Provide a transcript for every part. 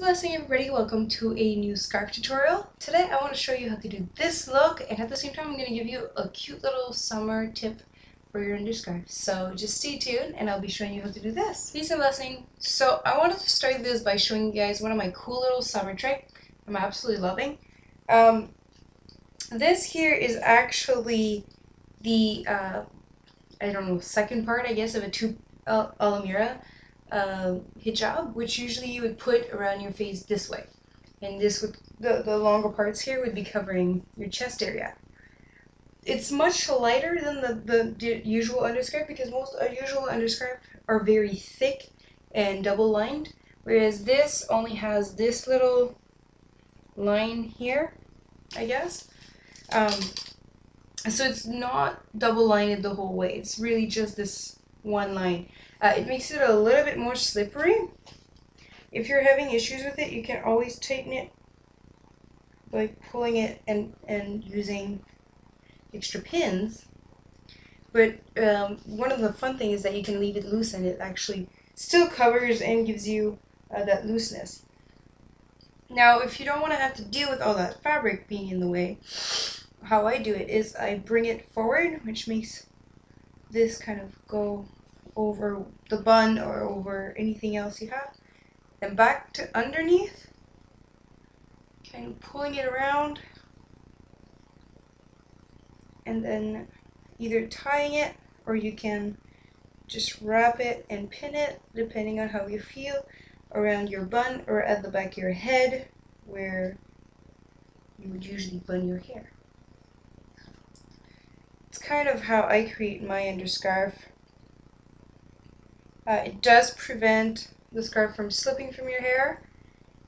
Blessing everybody, welcome to a new scarf tutorial. Today I want to show you how to do this look, and at the same time I'm going to give you a cute little summer tip for your underscarf. So just stay tuned and I'll be showing you how to do this. Peace and blessing. So I wanted to start this by showing you guys one of my cool little summer tricks I'm absolutely loving. This here is actually the, I don't know, second part I guess of a two Alamira hijab, which usually you would put around your face this way, and this would the longer parts here would be covering your chest area. It's much lighter than the usual underskirt because most usual underskirt are very thick and double lined, whereas this only has this little line here, I guess. So it's not double lined the whole way. It's really just this one line. It makes it a little bit more slippery. If you're having issues with it, you can always tighten it by pulling it and using extra pins. But one of the fun things is that you can leave it loose and it actually still covers and gives you that looseness. Now, if you don't want to have to deal with all that fabric being in the way, how I do it is I bring it forward, which makes this kind of go over the bun or over anything else you have, and back to underneath, kind of pulling it around, and then either tying it or you can just wrap it and pin it, depending on how you feel, around your bun or at the back of your head where you would usually bun your hair. It's kind of how I create my underscarf. It does prevent the scarf from slipping from your hair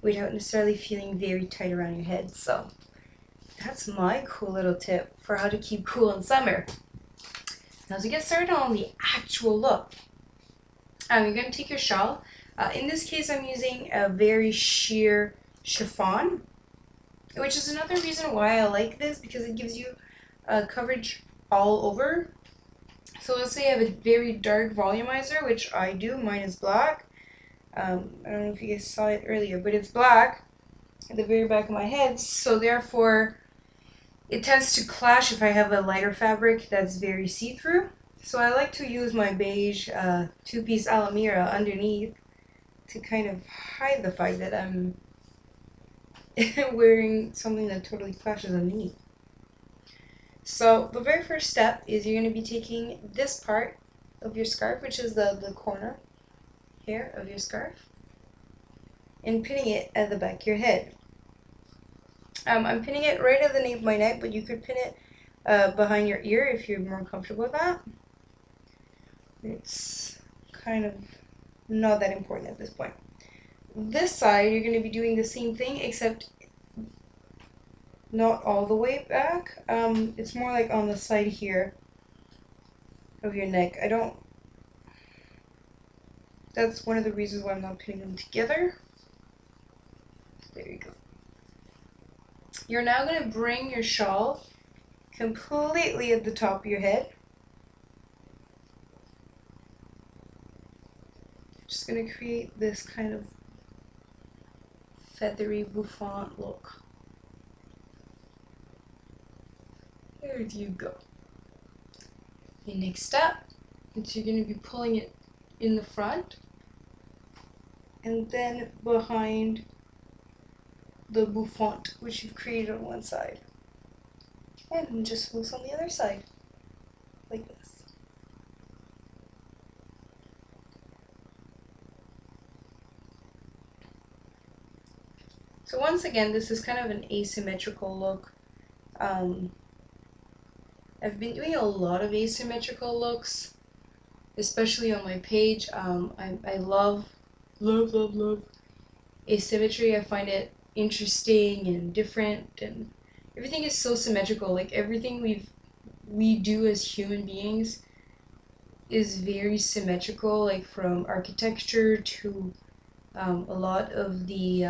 without necessarily feeling very tight around your head. So that's my cool little tip for how to keep cool in summer. Now to get started on the actual look, you're going to take your shawl. In this case I'm using a very sheer chiffon, which is another reason why I like this, because it gives you coverage all over. So let's say I have a very dark volumizer, which I do. Mine is black. I don't know if you guys saw it earlier, but it's black at the very back of my head. So therefore, it tends to clash if I have a lighter fabric that's very see-through. So I like to use my beige two-piece Alamira underneath to kind of hide the fact that I'm wearing something that totally clashes underneath. So the very first step is you're going to be taking this part of your scarf, which is the corner here of your scarf, and pinning it at the back of your head. I'm pinning it right at the nape of my neck, but you could pin it behind your ear if you're more comfortable with that. It's kind of not that important at this point. This side, you're going to be doing the same thing, except not all the way back. It's more like on the side here of your neck. That's one of the reasons why I'm not pinning them together. There you go. You're now going to bring your shawl completely at the top of your head. Just going to create this kind of feathery bouffant look. There you go. The next step is you're going to be pulling it in the front and then behind the bouffant, which you've created on one side, and just loose on the other side, like this. So once again, this is kind of an asymmetrical look. I've been doing a lot of asymmetrical looks, especially on my page. I love asymmetry. I find it interesting and different, and everything is so symmetrical. Like everything we do as human beings is very symmetrical, like from architecture to a lot of the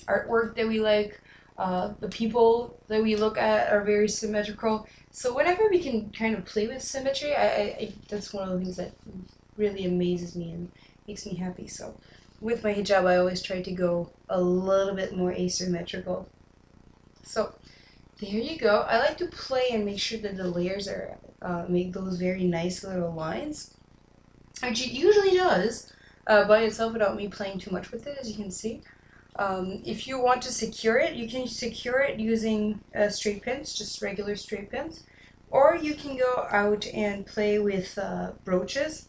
artwork that we like. The people that we look at are very symmetrical. So whenever we can kind of play with symmetry, that's one of the things that really amazes me and makes me happy. So with my hijab, I always try to go a little bit more asymmetrical. So there you go. I like to play and make sure that the layers are make those very nice little lines, which it usually does by itself without me playing too much with it, as you can see. If you want to secure it, you can secure it using straight pins, just regular straight pins, or you can go out and play with brooches.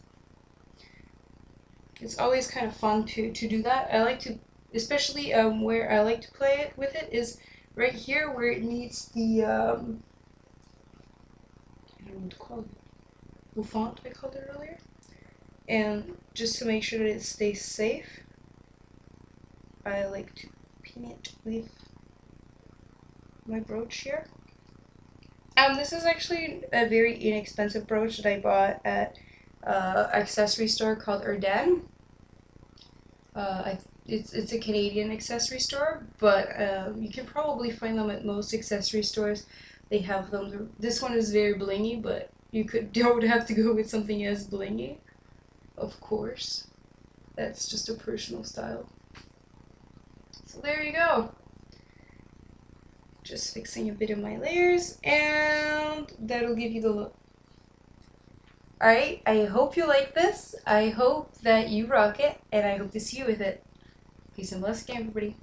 It's always kind of fun to do that. I like to, especially where I like to play it with it is right here where it meets the, I don't know what to call it, Bouffante I called it earlier. And just to make sure that it stays safe, I like to pin it with my brooch here. This is actually a very inexpensive brooch that I bought at accessory store called Erden. It's a Canadian accessory store, but you can probably find them at most accessory stores. They have them. This one is very blingy, but you don't have to go with something as blingy. Of course, that's just a personal style. So there you go. Just fixing a bit of my layers, and that'll give you the look. Alright, I hope you like this. I hope that you rock it, and I hope to see you with it. Peace and blessings, everybody.